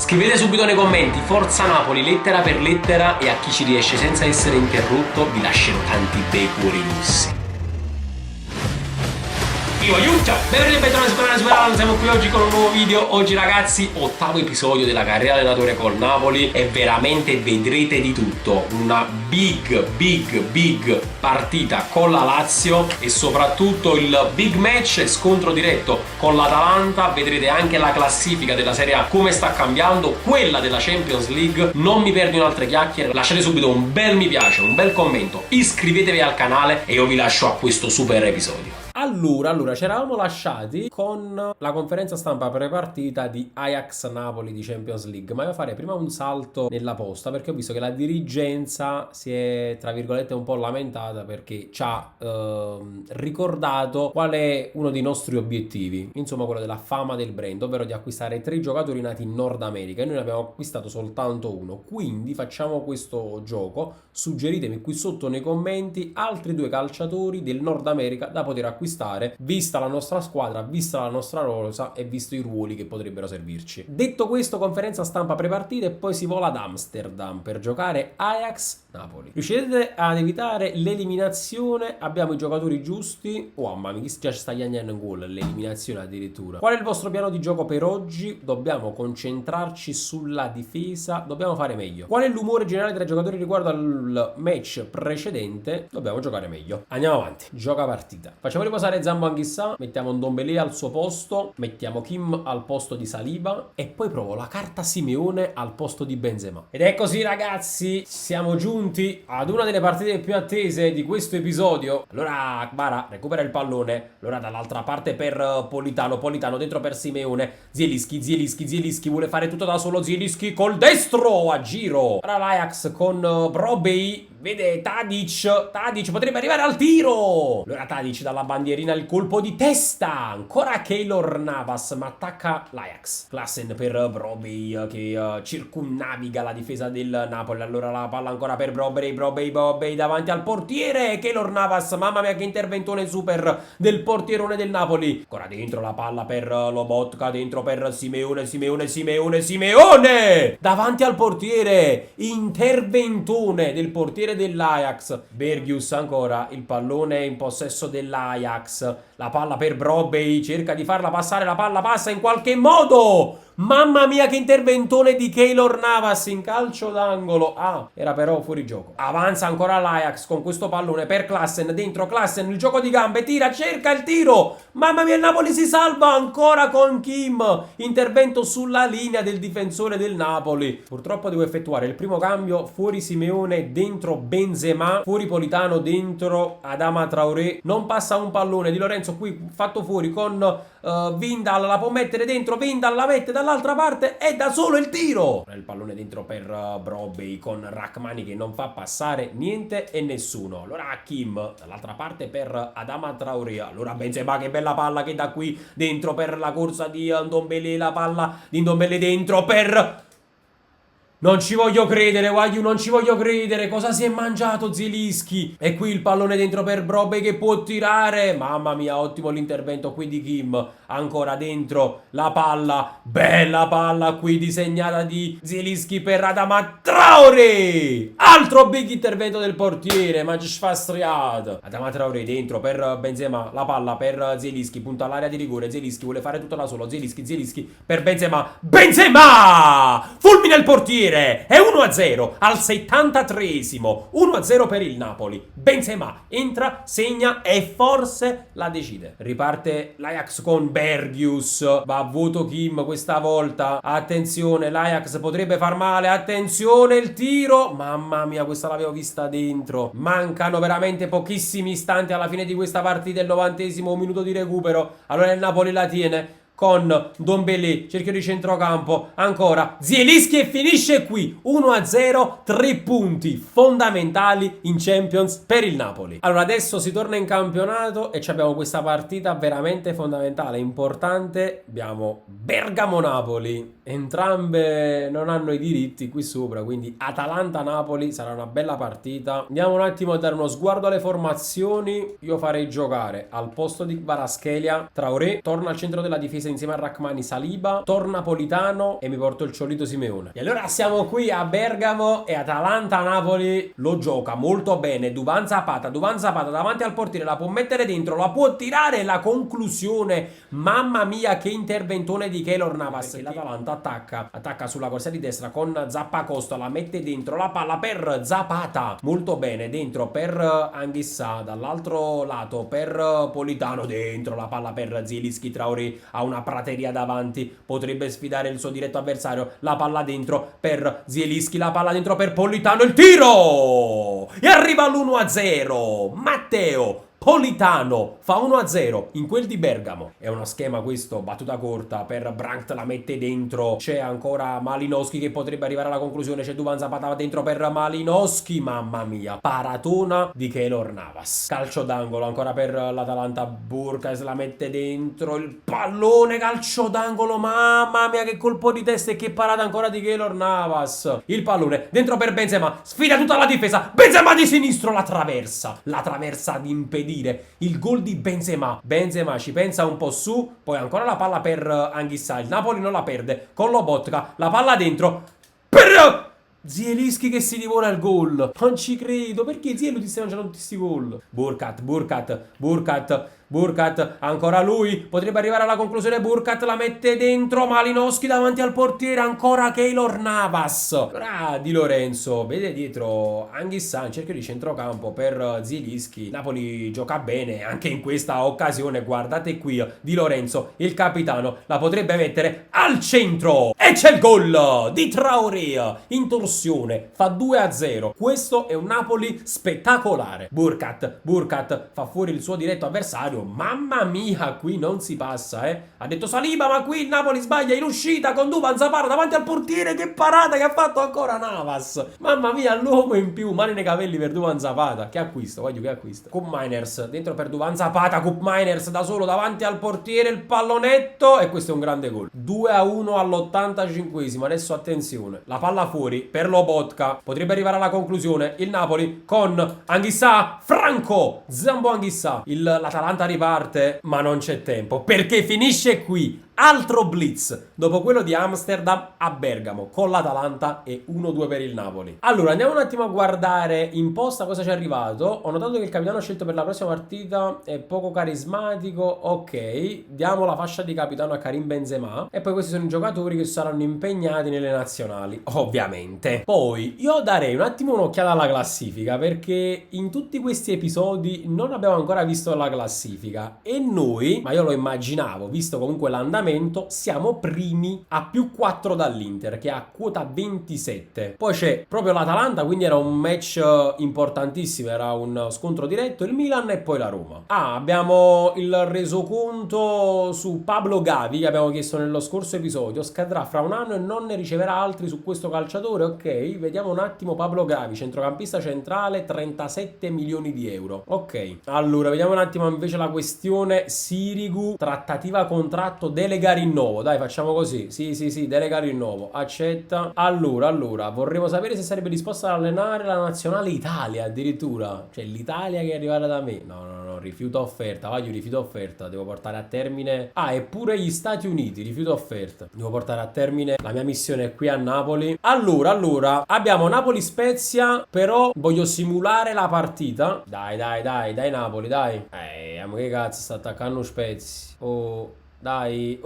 Scrivete subito nei commenti Forza Napoli lettera per lettera e a chi ci riesce senza essere interrotto vi lascerò tanti bei cuori russi. Io aiuto! Benvenuti, siamo qui oggi con un nuovo video. Oggi ragazzi, 8º episodio della carriera allenatore col Napoli e veramente vedrete di tutto. Una big partita con la Lazio e soprattutto il big match e scontro diretto con l'Atalanta. Vedrete anche la classifica della Serie A come sta cambiando, quella della Champions League. Non mi perdo in altre chiacchiere, lasciate subito un bel mi piace, un bel commento, iscrivetevi al canale e io vi lascio a questo super episodio. Allora, ci eravamo lasciati con la conferenza stampa pre-partita di Ajax Napoli di Champions League, ma io farei prima un salto nella posta perché ho visto che la dirigenza si è, tra virgolette, un po' lamentata perché ci ha ricordato qual è uno dei nostri obiettivi, insomma quello della fama del brand, ovvero di acquistare 3 giocatori nati in Nord America e noi ne abbiamo acquistato soltanto uno, quindi facciamo questo gioco, suggeritemi qui sotto nei commenti altri 2 calciatori del Nord America da poter acquistare vista la nostra squadra, vista la nostra rosa e visto i ruoli che potrebbero servirci. Detto questo, conferenza stampa pre-partita e poi si vola ad Amsterdam per giocare Ajax Napoli. Riuscirete ad evitare l'eliminazione? Abbiamo i giocatori giusti? Oh mamma mia, chi già ci sta chiagnando in gol, l'eliminazione addirittura. Qual è il vostro piano di gioco per oggi? Dobbiamo concentrarci sulla difesa, dobbiamo fare meglio. Qual è l'umore generale tra i giocatori riguardo al match precedente? Dobbiamo giocare meglio. Andiamo avanti, gioca partita. Facciamo riposare Zambo Anghissà, mettiamo Ndombele al suo posto, mettiamo Kim al posto di Saliba e poi provo la carta Simeone al posto di Benzema. Ed è così ragazzi, siamo giunti ad una delle partite più attese di questo episodio. Allora Akbara recupera il pallone, allora dall'altra parte per Politano dentro per Simeone, Zielinski vuole fare tutto da solo, Zielinski col destro a giro. Ora l'Ajax con Brobbey, vede Tadic potrebbe arrivare al tiro. Allora Tadic dalla bandierina, il colpo di testa, ancora Keylor Navas, ma attacca l'Ajax. Klaassen per Brobbey che circumnaviga la difesa del Napoli. Allora la palla ancora per Brobbey davanti al portiere, Keylor Navas, mamma mia che interventone super del portierone del Napoli. Ancora dentro la palla per Lobotka, dentro per Simeone davanti al portiere, interventone del portiere dell'Ajax. Bergius ancora, il pallone in possesso dell'Ajax, la palla per Brobbey, cerca di farla passare, la palla passa in qualche modo. Mamma mia che interventone di Keylor Navas in calcio d'angolo. Ah, era però fuori gioco. Avanza ancora l'Ajax con questo pallone per Klaassen, dentro Klaassen, il gioco di gambe, tira, cerca il tiro. Mamma mia, il Napoli si salva ancora con Kim. Intervento sulla linea del difensore del Napoli. Purtroppo devo effettuare il primo cambio, fuori Simeone, dentro Benzema, fuori Politano, dentro Adama Traoré. Non passa un pallone di Lorenzo qui fatto fuori con Vindal, la può mettere dentro, Vindal la mette dall'altra parte e da solo il tiro. Il pallone dentro per Brobbey con Rachmani che non fa passare niente e nessuno. Allora Kim dall'altra parte per Adama Traoré. Allora Benzema, che bella palla che da qui dentro per la corsa di Ndombele, la palla di Ndombele dentro per... Non ci voglio credere, Wagyu, non ci voglio credere. Cosa si è mangiato Zielinski? E qui il pallone dentro per Brobbey che può tirare. Mamma mia, ottimo l'intervento qui di Kim. Ancora dentro la palla. Bella palla qui disegnata di Zielinski per Adama Traoré. Altro big intervento del portiere, ma sfastriato. Adama Traoré dentro per Benzema. La palla per Zielinski, punta all'area di rigore. Zielinski vuole fare tutto da solo. Zielinski per Benzema. Benzema! Fulmina il portiere. È 1-0 al 73esimo, 1-0 per il Napoli. Benzema entra, segna e forse la decide. Riparte l'Ajax con Bergius, va a vuoto Kim questa volta. Attenzione, l'Ajax potrebbe far male, attenzione il tiro. Mamma mia, questa l'avevo vista dentro. Mancano veramente pochissimi istanti alla fine di questa partita, il 90esimo, un minuto di recupero. Allora il Napoli la tiene con Ndombele, cerchio di centrocampo, ancora Zielinski e finisce qui 1-0, 3 punti fondamentali in Champions per il Napoli. Allora adesso si torna in campionato e abbiamo questa partita veramente fondamentale, importante. Abbiamo Bergamo-Napoli, entrambe non hanno i diritti qui sopra, quindi Atalanta-Napoli sarà una bella partita. Andiamo un attimo a dare uno sguardo alle formazioni. Io farei giocare al posto di Kvaratskhelia Traoré, torna al centro della difesa Chiesa insieme a Rachmani Saliba, torna Politano e mi porto il Ciolito Simeone. E allora siamo qui a Bergamo e Atalanta-Napoli lo gioca molto bene. Duvan Zapata davanti al portiere, la può mettere dentro, la può tirare, la conclusione. Mamma mia che interventone di Keylor Navas. E l'Atalanta attacca sulla corsia di destra con Zappacosta, la mette dentro la palla per Zapata, molto bene, dentro per Anghissà, dall'altro lato per Politano, dentro la palla per Zielinski. Traoré ha una prateria davanti, potrebbe sfidare il suo diretto avversario, la palla dentro per Zielinski, la palla dentro per Politano, il tiro! E arriva l'1-0, Matteo Politano fa 1-0 in quel di Bergamo. È uno schema questo, battuta corta per Brandt, la mette dentro, c'è ancora Malinowski che potrebbe arrivare alla conclusione, c'è Duvan Zapata dentro per Malinowski, mamma mia, paratona di Keylor Navas. Calcio d'angolo ancora per l'Atalanta, Burkas la mette dentro, il pallone, calcio d'angolo, mamma mia che colpo di testa e che parata ancora di Keylor Navas. Il pallone dentro per Benzema, sfida tutta la difesa, Benzema di sinistro, la traversa ad impedire il gol di Benzema. Benzema ci pensa un po' su, poi ancora la palla per Anghissà, il Napoli non la perde con Lobotka, la palla dentro per Zielinski che si divora il gol. Non ci credo, perché Zielinski ti stai mangiando tutti questi gol? Burkat, ancora lui, potrebbe arrivare alla conclusione, Burkat la mette dentro, Malinowski davanti al portiere, ancora Keylor Navas. Ora Di Lorenzo, vede dietro Anghissà in cerchio di centrocampo per Zielinski. Napoli gioca bene anche in questa occasione, guardate qui, Di Lorenzo, il capitano, la potrebbe mettere al centro e c'è il gol di Traoré in torsione, fa 2-0. Questo è un Napoli spettacolare. Burkat fa fuori il suo diretto avversario. Mamma mia, qui non si passa, ha detto Saliba, ma qui il Napoli sbaglia in uscita con Duvan Zapata davanti al portiere. Che parata che ha fatto ancora Navas. Mamma mia, l'uomo in più, mani nei capelli per Duvan Zapata. Che acquisto, voglio che acquisto. Cup Miners dentro per Duvan Zapata, Cup Miners da solo davanti al portiere, il pallonetto e questo è un grande gol. 2-1 all'85esimo. Adesso attenzione, la palla fuori per Lobotka, potrebbe arrivare alla conclusione il Napoli con Anghissà, Franco Zambo Anghissà. L'Atalanta riparte, ma non c'è tempo perché finisce qui. Altro blitz dopo quello di Amsterdam a Bergamo con l'Atalanta e 1-2 per il Napoli. Allora andiamo un attimo a guardare in posta cosa ci è arrivato. Ho notato che il capitano scelto per la prossima partita è poco carismatico. Ok, diamo la fascia di capitano a Karim Benzema e poi questi sono i giocatori che saranno impegnati nelle nazionali, ovviamente. Poi io darei un attimo un'occhiata alla classifica perché in tutti questi episodi non abbiamo ancora visto la classifica e noi, ma io lo immaginavo visto comunque l'andamento, siamo primi a più 4 dall'Inter che ha quota 27. Poi c'è proprio l'Atalanta, quindi era un match importantissimo, era un scontro diretto, il Milan e poi la Roma. Abbiamo il resoconto su Pablo Gavi che abbiamo chiesto nello scorso episodio, scadrà fra un anno e non ne riceverà altri su questo calciatore. Ok, vediamo un attimo Pablo Gavi, centrocampista centrale, 37 milioni di euro. Ok, allora vediamo un attimo invece la questione Sirigu, trattativa contratto delega rinnovo, dai facciamo così, sì, delega rinnovo, accetta. Allora, vorremmo sapere se sarebbe disposta ad allenare la nazionale Italia addirittura, cioè l'Italia che è arrivata da me. No, rifiuto offerta, rifiuto offerta, devo portare a termine, eppure gli Stati Uniti, rifiuto offerta, devo portare a termine la mia missione qui a Napoli. Allora, abbiamo Napoli-Spezia, però voglio simulare la partita, dai Napoli, dai, ma che cazzo sta attaccando Spezia, dai,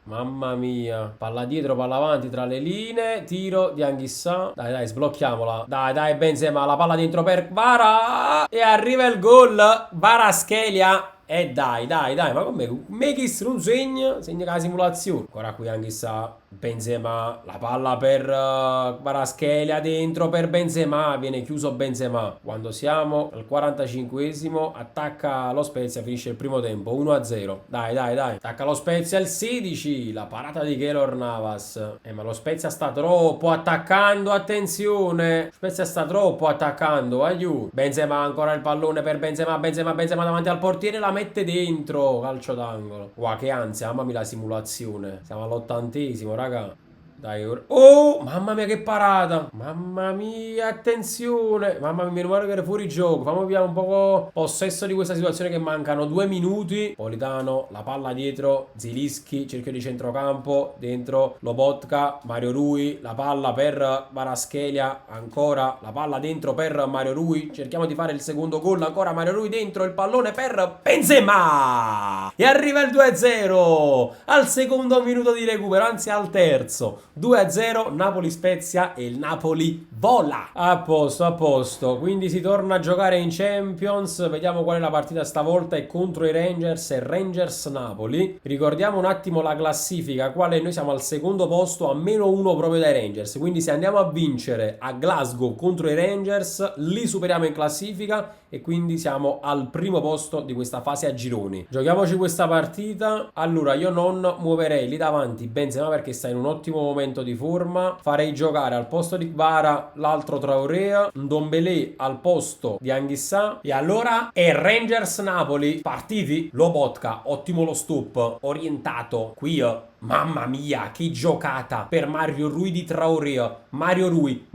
mamma mia, palla dietro, palla avanti tra le linee, tiro di Anghissà, dai, sblocchiamola, dai Benzema, la palla dentro per Vara e arriva il gol, Kvaratskhelia. Dai, ma come Mekis non segna che la simulazione. Ancora qui Anghissà, Benzema, la palla per Kvaratskhelia dentro per Benzema, viene chiuso Benzema. Quando siamo al 45esimo attacca lo Spezia, finisce il primo tempo 1-0. Dai, attacca lo Spezia il 16, la parata di Keylor Navas. Ma lo Spezia sta troppo attaccando, attenzione, Spezia sta troppo attaccando, aiuto. Benzema, ancora il pallone per Benzema davanti al portiere, la mette dentro, calcio d'angolo. Wow, che ansia, mamma mia la simulazione. Siamo all'80esimo, raga. Dai, oh, mamma mia che parata. Mamma mia, attenzione. Mamma mia, meno male che era fuori gioco. Fammi via un po' possesso di questa situazione che mancano 2 minuti. Politano, la palla dietro, Zielinski, cerchio di centrocampo, dentro Lobotka, Mario Rui, la palla per Kvaratskhelia, ancora la palla dentro per Mario Rui. Cerchiamo di fare il secondo gol, ancora Mario Rui dentro, il pallone per Benzema. E arriva il 2-0 al secondo minuto di recupero, anzi al terzo. 2-0, Napoli-Spezia e il Napoli vola. A posto. Quindi si torna a giocare in Champions. Vediamo qual è la partita stavolta. È contro i Rangers e Rangers-Napoli. Ricordiamo un attimo la classifica. Quale noi siamo al secondo posto, a -1 proprio dai Rangers. Quindi se andiamo a vincere a Glasgow contro i Rangers, li superiamo in classifica e quindi siamo al primo posto di questa fase a gironi. Giochiamoci questa partita. Allora, io non muoverei lì davanti Benzema perché sta in un ottimo momento di forma. Farei giocare al posto di Kvara l'altro Traoré, Ndombele al posto di Anghissà. E allora è Rangers Napoli partiti. Lobotka, ottimo lo stop, orientato qui. Mamma mia, che giocata per Mario Rui di Traoré. Mario Rui,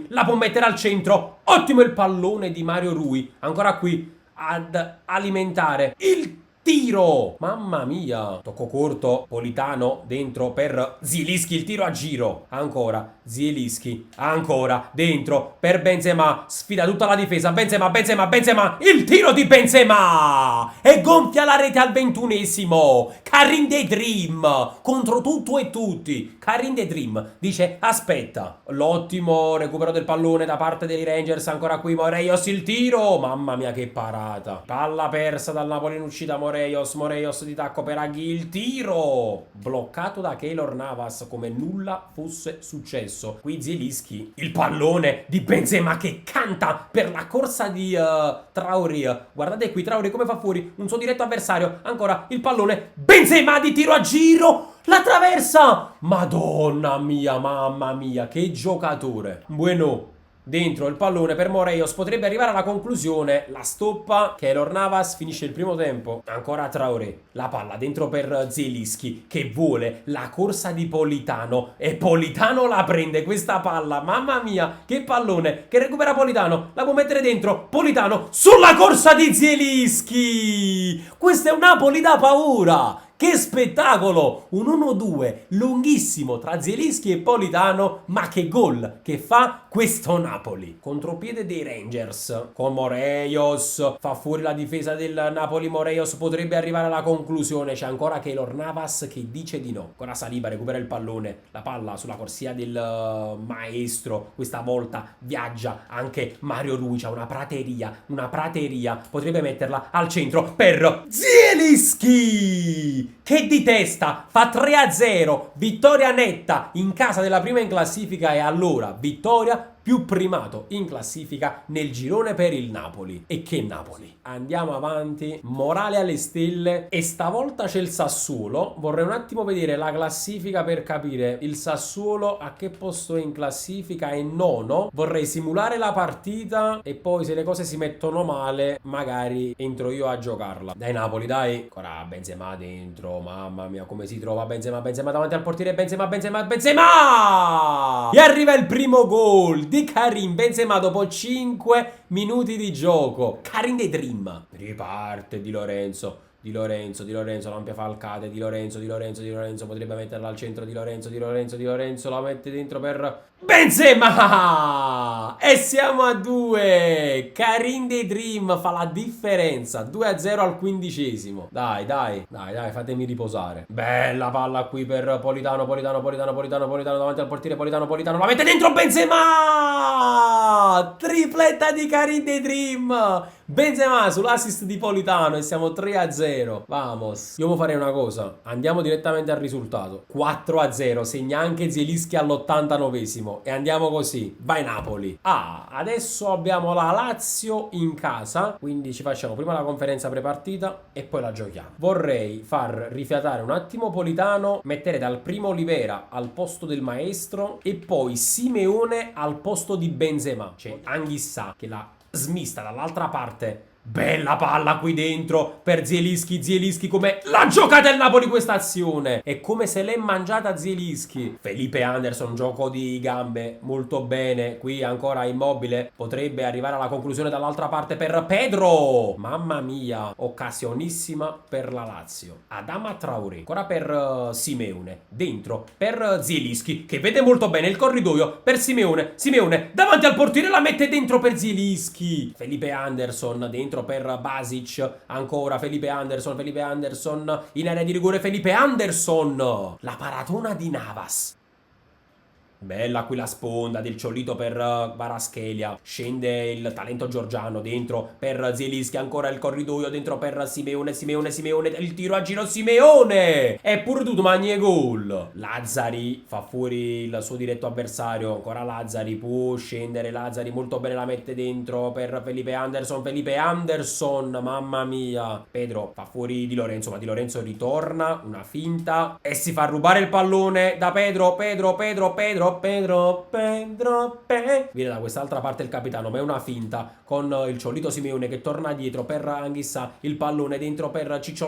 la può mettere al centro. Ottimo il pallone di Mario Rui. Ancora qui ad alimentare il tiro. Mamma mia. Tocco corto, Politano dentro per Zielinski, il tiro a giro. Ancora Zielinski, ancora dentro per Benzema. Sfida tutta la difesa. Benzema, il tiro di Benzema. E gonfia la rete al 21esimo. Karim The Dream contro tutto e tutti. Karim The Dream dice aspetta. L'ottimo recupero del pallone da parte dei Rangers. Ancora qui Morelos, il tiro. Mamma mia che parata. Palla persa dal Napoli in uscita. Morelos di tacco per Aghi, il tiro bloccato da Keylor Navas come nulla fosse successo. Qui Zielinski, il pallone di Benzema che canta per la corsa di Traoré. Guardate qui Traoré come fa fuori un suo diretto avversario. Ancora il pallone, Benzema di tiro a giro, la traversa. Madonna mia, mamma mia, che giocatore. Bueno. Dentro il pallone per Morelos, potrebbe arrivare alla conclusione, la stoppa, Keylor Navas, finisce il primo tempo, ancora Traoré, la palla dentro per Zielinski che vuole la corsa di Politano e Politano la prende questa palla, mamma mia che pallone, che recupera Politano, la può mettere dentro, Politano sulla corsa di Zielinski, questo è un Napoli da paura. Che spettacolo! Un 1-2 lunghissimo tra Zielinski e Politano, ma che gol che fa questo Napoli. Contropiede dei Rangers con Morelos, fa fuori la difesa del Napoli. Morelos potrebbe arrivare alla conclusione. C'è ancora Keylor Navas che dice di no. Ancora Saliba recupera il pallone, la palla sulla corsia del maestro. Questa volta viaggia anche Mario Rui. C'ha una prateria. Potrebbe metterla al centro per Zielinski, che di testa fa 3-0, vittoria netta in casa della prima in classifica e allora vittoria più primato in classifica nel girone per il Napoli. E che Napoli! Andiamo avanti, morale alle stelle e stavolta c'è il Sassuolo. Vorrei un attimo vedere la classifica per capire il Sassuolo a che posto è in classifica. È nono. Vorrei simulare la partita e poi se le cose si mettono male magari entro io a giocarla. Dai Napoli, dai. Ancora Benzema dentro, mamma mia come si trova Benzema davanti al portiere, Benzema! E arriva il primo gol di Karim Benzema dopo 5 minuti di gioco. Karim The Dream. Riparte Di Lorenzo, l'ampia falcata Di Lorenzo, potrebbe metterla al centro Di Lorenzo, la mette dentro per Benzema! E siamo a 2. Karim The Dream fa la differenza. 2-0 al 15esimo. Dai, fatemi riposare. Bella palla qui per Politano davanti al portiere, Politano la mette dentro Benzema! Tripletta di Karim The Dream! Benzema sull'assist di Politano e siamo 3-0. Vamos. Io farei una cosa. Andiamo direttamente al risultato. 4-0. Segna anche Zielinski all'89esimo. E andiamo così. Vai Napoli. Adesso abbiamo la Lazio in casa. Quindi ci facciamo prima la conferenza prepartita e poi la giochiamo. Vorrei far rifiatare un attimo Politano, mettere dal primo Olivera al posto del maestro e poi Simeone al posto di Benzema. C'è Anghissà che la smista dall'altra parte Bella palla qui dentro per Zielinski. Zielinski come l'ha giocata il Napoli questa azione. È come se l'è mangiata Zielinski. Felipe Anderson, gioco di gambe molto bene. Qui ancora Immobile. Potrebbe arrivare alla conclusione dall'altra parte per Pedro. Mamma mia, occasionissima per la Lazio. Adama Traoré. Ancora per Simeone. Dentro per Zielinski che vede molto bene il corridoio per Simeone. Simeone davanti al portiere la mette dentro per Zielinski. Felipe Anderson dentro per Basic, ancora Felipe Anderson in area di rigore. Felipe Anderson, la paratona di Navas. Bella qui la sponda del Ciolito per Kvaratskhelia. Scende il talento georgiano dentro per Zielinski. Ancora il corridoio dentro per Simeone. Il tiro a giro Simeone. E pure tutto magni gol. Lazzari fa fuori il suo diretto avversario. Ancora Lazzari. Può scendere Lazzari. Molto bene la mette dentro per Felipe Anderson. Mamma mia. Pedro fa fuori Di Lorenzo. Ma Di Lorenzo ritorna. Una finta. E si fa rubare il pallone da Pedro. Viene da quest'altra parte il capitano, ma è una finta con il Ciolito Simeone che torna dietro per Anghissà. Il pallone dentro per Ciccio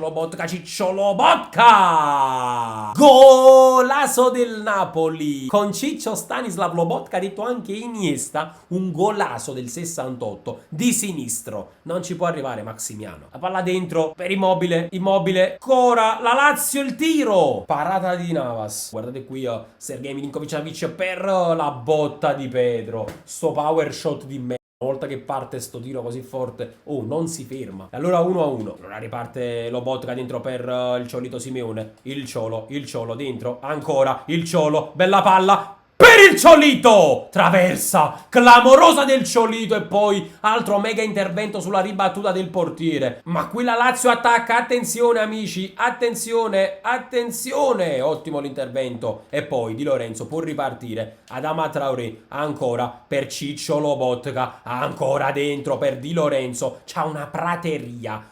Lobotka. Golazo del Napoli con Ciccio Stanislav Lobotka, detto anche Iniesta. Un golazo del 68 di sinistro. Non ci può arrivare Maximiano. La palla dentro per Immobile. Ancora la Lazio, il tiro. Parata di Navas. Guardate qui Sergej Milinkovic-Savic per la botta di Pedro. Sto power shot di me. Una volta che parte sto tiro così forte, non si ferma. E allora 1-1. Allora riparte Lobotka dentro per il Ciolito Simeone. Il Ciolo dentro. Ancora il Ciolo. Bella palla per il Ciolito. Traversa clamorosa del Ciolito. E poi altro mega intervento sulla ribattuta del portiere. Ma qui la Lazio attacca. Attenzione amici. Attenzione. Ottimo l'intervento. E poi Di Lorenzo può ripartire. Adama Traoré ancora per Ciccio Lobotka. Ancora dentro per Di Lorenzo. C'ha una prateria.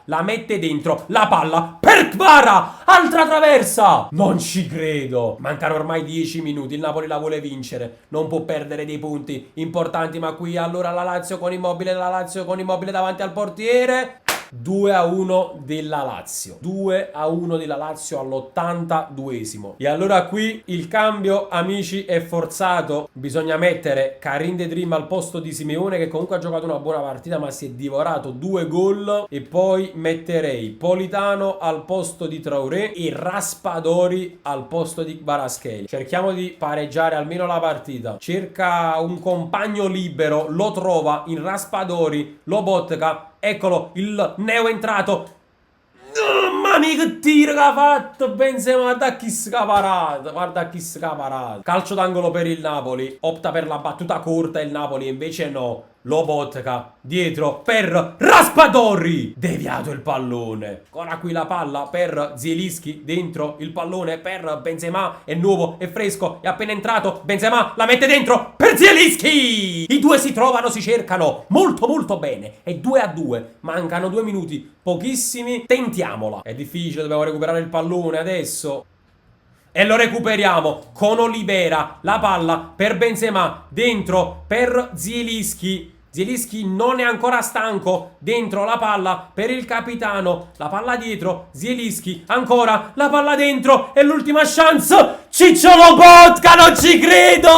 La mette dentro. La palla per Kvara. Altra traversa. Non ci credo. Mancano ormai 10 minuti. Il Napoli la vuole vincere. Non può perdere dei punti importanti. Ma qui allora la Lazio con Immobile davanti al portiere. 2-1 della Lazio. 2-1 della Lazio all'82esimo. E allora qui il cambio, amici, è forzato. Bisogna mettere Karim De Dream al posto di Simeone, che comunque ha giocato una buona partita ma si è divorato 2 gol. E poi metterei Politano al posto di Traoré e Raspadori al posto di Kvaratskhelia. Cerchiamo di pareggiare almeno la partita. Cerca un compagno libero, lo trova in Raspadori. Lobotka. Eccolo, il neo entrato. Mamma mia che tiro che ha fatto Benzema. Guarda chi scaparata. Calcio d'angolo per il Napoli. Opta per la battuta corta il Napoli, invece no. Lobotka dietro per Raspadori. Deviato il pallone. Ancora qui la palla per Zielinski. Dentro il pallone per Benzema. È nuovo, è fresco, è appena entrato. Benzema la mette dentro per Zielinski. I due si trovano, si cercano molto bene. È 2-2. Mancano 2 minuti, pochissimi. Tentiamola. È difficile, dobbiamo recuperare il pallone adesso. E lo recuperiamo con Olivera. La palla per Benzema. Dentro per Zielinski. Zielinski non è ancora stanco. Dentro la palla per il capitano. La palla dietro. Zielinski. Ancora la palla dentro. E l'ultima chance. Ciccio Lobotka. Non ci credo.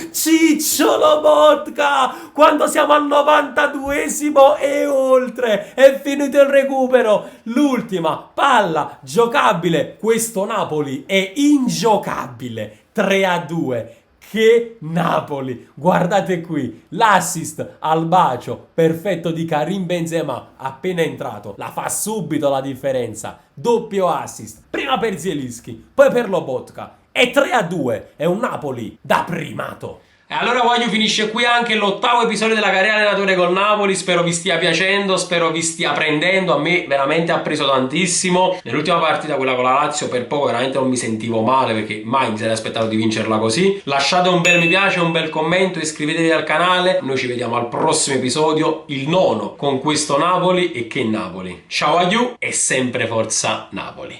Ciccio Lobotka. Quando siamo al 92esimo e oltre. È finito il recupero. L'ultima palla giocabile. Questo Napoli è ingiocabile. 3-2. Che Napoli! Guardate qui, l'assist al bacio perfetto di Karim Benzema appena entrato. La fa subito la differenza. Doppio assist. Prima per Zielinski, poi per Lobotka. E 3-2. È un Napoli da primato. E allora voglio finisce qui anche l'8º episodio della carriera allenatore col Napoli. Spero vi stia piacendo, spero vi stia prendendo. A me veramente ha preso tantissimo. Nell'ultima partita, quella con la Lazio, per poco veramente non mi sentivo male, perché mai mi sarei aspettato di vincerla così. Lasciate un bel mi piace, un bel commento, iscrivetevi al canale. Noi ci vediamo al prossimo episodio, il 9º, con questo Napoli. E che Napoli. Ciao a you e sempre forza Napoli.